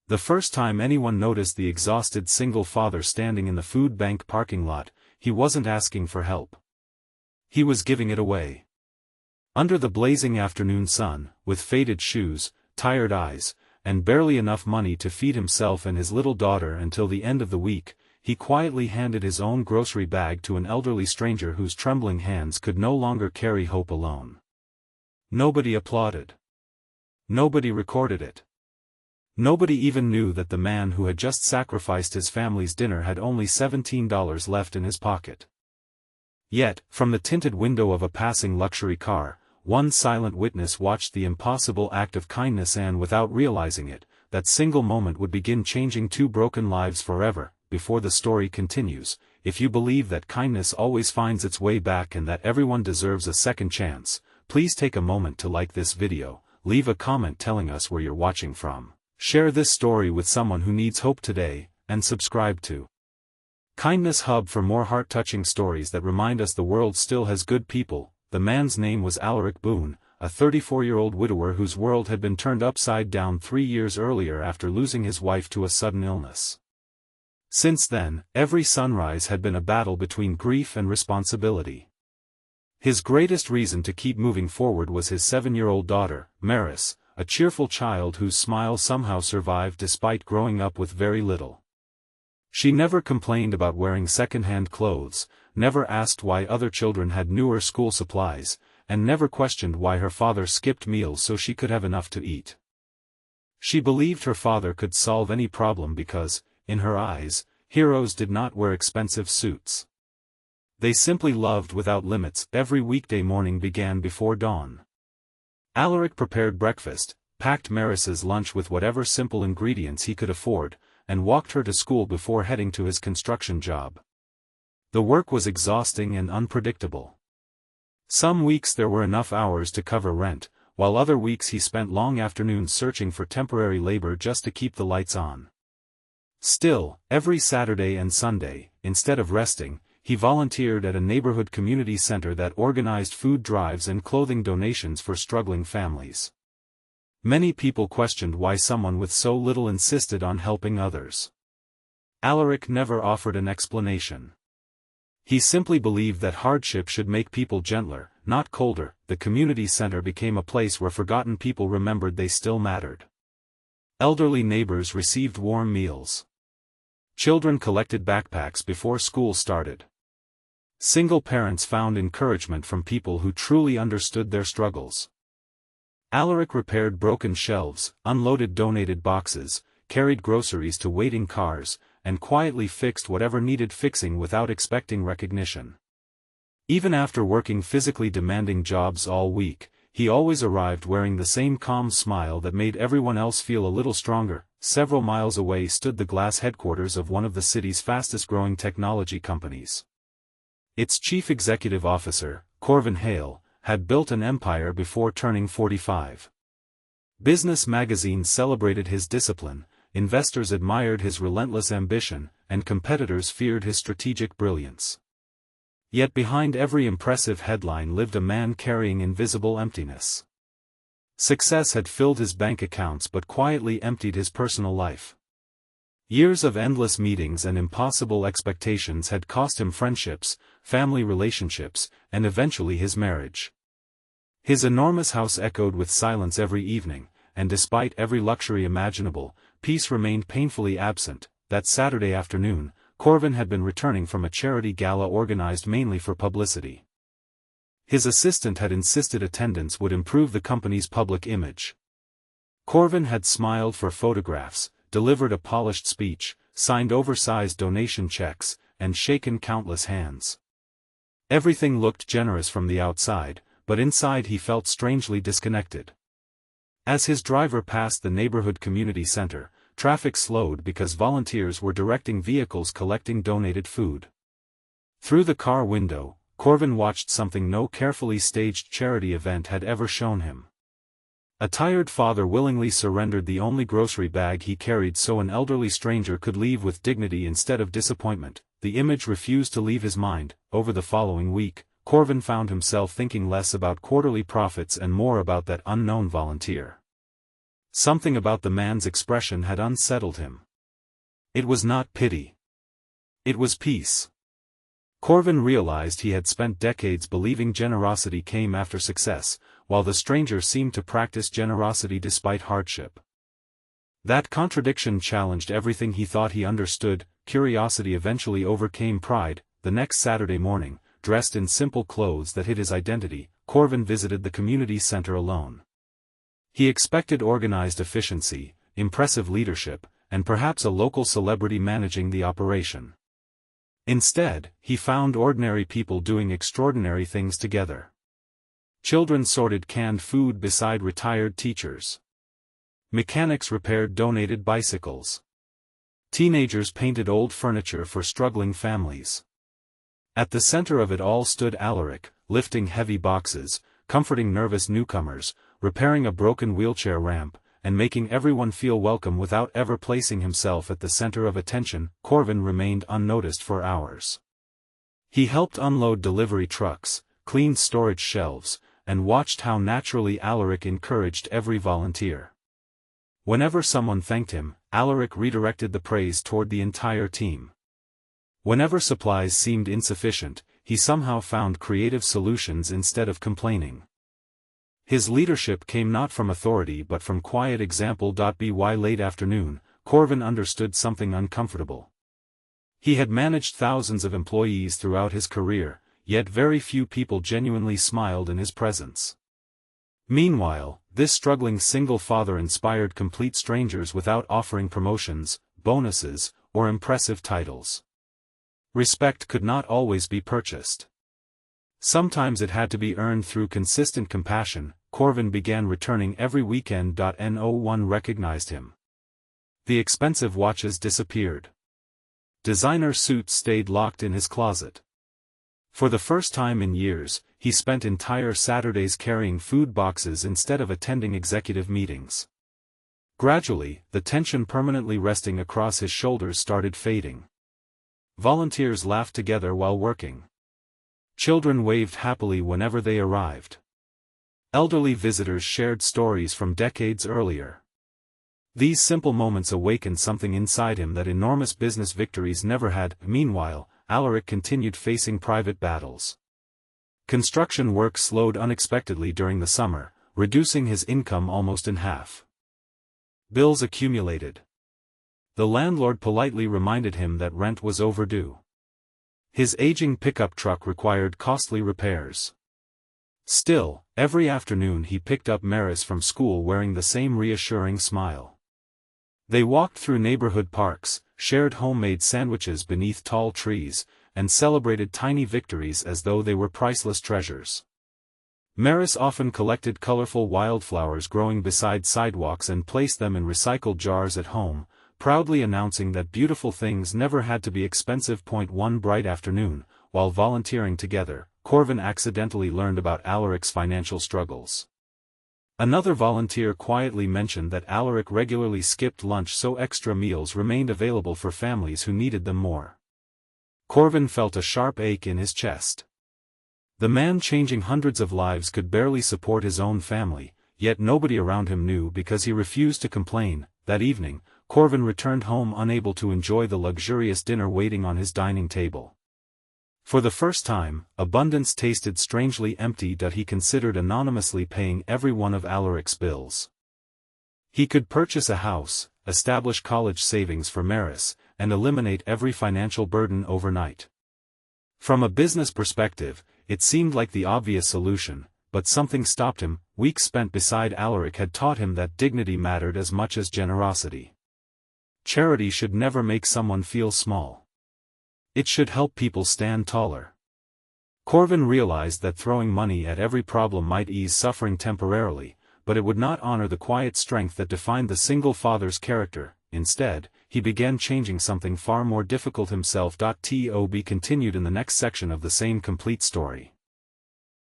The first time anyone noticed the exhausted single father standing in the food bank parking lot, he wasn't asking for help. He was giving it away. Under the blazing afternoon sun, with faded shoes, tired eyes, and barely enough money to feed himself and his little daughter until the end of the week, he quietly handed his own grocery bag to an elderly stranger whose trembling hands could no longer carry hope alone. Nobody applauded. Nobody recorded it. Nobody even knew that the man who had just sacrificed his family's dinner had only $17 left in his pocket. Yet, from the tinted window of a passing luxury car, one silent witness watched the impossible act of kindness, and without realizing it, that single moment would begin changing two broken lives forever. Before the story continues, if you believe that kindness always finds its way back and that everyone deserves a second chance, please take a moment to like this video, leave a comment telling us where you're watching from, share this story with someone who needs hope today, and subscribe to Kindness Hub for more heart-touching stories that remind us the world still has good people. The man's name was Alaric Boone, a 34-year-old widower whose world had been turned upside down 3 years earlier after losing his wife to a sudden illness. Since then, every sunrise had been a battle between grief and responsibility. His greatest reason to keep moving forward was his 7-year-old daughter, Maris, a cheerful child whose smile somehow survived despite growing up with very little. She never complained about wearing second-hand clothes, never asked why other children had newer school supplies, and never questioned why her father skipped meals so she could have enough to eat. She believed her father could solve any problem because, in her eyes, heroes did not wear expensive suits. They simply loved without limits. Every weekday morning began before dawn. Alaric prepared breakfast, packed Maris's lunch with whatever simple ingredients he could afford, and walked her to school before heading to his construction job. The work was exhausting and unpredictable. Some weeks there were enough hours to cover rent, while other weeks he spent long afternoons searching for temporary labor just to keep the lights on. Still, every Saturday and Sunday, instead of resting, he volunteered at a neighborhood community center that organized food drives and clothing donations for struggling families. Many people questioned why someone with so little insisted on helping others. Alaric never offered an explanation. He simply believed that hardship should make people gentler, not colder. The community center became a place where forgotten people remembered they still mattered. Elderly neighbors received warm meals. Children collected backpacks before school started. Single parents found encouragement from people who truly understood their struggles. Alaric repaired broken shelves, unloaded donated boxes, carried groceries to waiting cars, and quietly fixed whatever needed fixing without expecting recognition. Even after working physically demanding jobs all week, he always arrived wearing the same calm smile that made everyone else feel a little stronger. Several miles away stood the glass headquarters of one of the city's fastest-growing technology companies. Its chief executive officer, Corvin Hale, had built an empire before turning 45. Business magazines celebrated his discipline, investors admired his relentless ambition, and competitors feared his strategic brilliance. Yet behind every impressive headline lived a man carrying invisible emptiness. Success had filled his bank accounts but quietly emptied his personal life. Years of endless meetings and impossible expectations had cost him friendships, family relationships, and eventually his marriage. His enormous house echoed with silence every evening, and despite every luxury imaginable, peace remained painfully absent. That Saturday afternoon, Corvin had been returning from a charity gala organized mainly for publicity. His assistant had insisted attendance would improve the company's public image. Corvin had smiled for photographs, delivered a polished speech, signed oversized donation checks, and shaken countless hands. Everything looked generous from the outside, but inside he felt strangely disconnected. As his driver passed the neighborhood community center, traffic slowed because volunteers were directing vehicles collecting donated food. Through the car window, Corvin watched something no carefully staged charity event had ever shown him. A tired father willingly surrendered the only grocery bag he carried so an elderly stranger could leave with dignity instead of disappointment. The image refused to leave his mind. Over the following week, Corvin found himself thinking less about quarterly profits and more about that unknown volunteer. Something about the man's expression had unsettled him. It was not pity. It was peace. Corvin realized he had spent decades believing generosity came after success, while the stranger seemed to practice generosity despite hardship. That contradiction challenged everything he thought he understood. Curiosity eventually overcame pride. The next Saturday morning, dressed in simple clothes that hid his identity, Corvin visited the community center alone. He expected organized efficiency, impressive leadership, and perhaps a local celebrity managing the operation. Instead, he found ordinary people doing extraordinary things together. Children sorted canned food beside retired teachers. Mechanics repaired donated bicycles. Teenagers painted old furniture for struggling families. At the center of it all stood Alaric, lifting heavy boxes, comforting nervous newcomers, repairing a broken wheelchair ramp, and making everyone feel welcome without ever placing himself at the center of attention. Corvin remained unnoticed for hours. He helped unload delivery trucks, cleaned storage shelves, and watched how naturally Alaric encouraged every volunteer. Whenever someone thanked him, Alaric redirected the praise toward the entire team. Whenever supplies seemed insufficient, he somehow found creative solutions instead of complaining. His leadership came not from authority but from quiet example. By late afternoon, Corvin understood something uncomfortable. He had managed thousands of employees throughout his career, yet very few people genuinely smiled in his presence. Meanwhile, this struggling single father inspired complete strangers without offering promotions, bonuses, or impressive titles. Respect could not always be purchased. Sometimes it had to be earned through consistent compassion. Corvin began returning every weekend. No one recognized him. The expensive watches disappeared. Designer suits stayed locked in his closet. For the first time in years, he spent entire Saturdays carrying food boxes instead of attending executive meetings. Gradually, the tension permanently resting across his shoulders started fading. Volunteers laughed together while working. Children waved happily whenever they arrived. Elderly visitors shared stories from decades earlier. These simple moments awakened something inside him that enormous business victories never had. Meanwhile, Alaric continued facing private battles. Construction work slowed unexpectedly during the summer, reducing his income almost in half. Bills accumulated. The landlord politely reminded him that rent was overdue. His aging pickup truck required costly repairs. Still, every afternoon he picked up Maris from school wearing the same reassuring smile. They walked through neighborhood parks, shared homemade sandwiches beneath tall trees, and celebrated tiny victories as though they were priceless treasures. Maris often collected colorful wildflowers growing beside sidewalks and placed them in recycled jars at home, proudly announcing that beautiful things never had to be expensive. One bright afternoon, while volunteering together, Corvin accidentally learned about Alaric's financial struggles. Another volunteer quietly mentioned that Alaric regularly skipped lunch so extra meals remained available for families who needed them more. Corvin felt a sharp ache in his chest. The man changing hundreds of lives could barely support his own family, yet nobody around him knew because he refused to complain. That evening, Corvin returned home unable to enjoy the luxurious dinner waiting on his dining table. For the first time, abundance tasted strangely empty. He considered anonymously paying every one of Alaric's bills. He could purchase a house, establish college savings for Maris, and eliminate every financial burden overnight. From a business perspective, it seemed like the obvious solution, but something stopped him. Weeks spent beside Alaric had taught him that dignity mattered as much as generosity. Charity should never make someone feel small. It should help people stand taller. Corvin realized that throwing money at every problem might ease suffering temporarily, but it would not honor the quiet strength that defined the single father's character. Instead, he began changing something far more difficult himself. To be continued in the next section of the same complete story.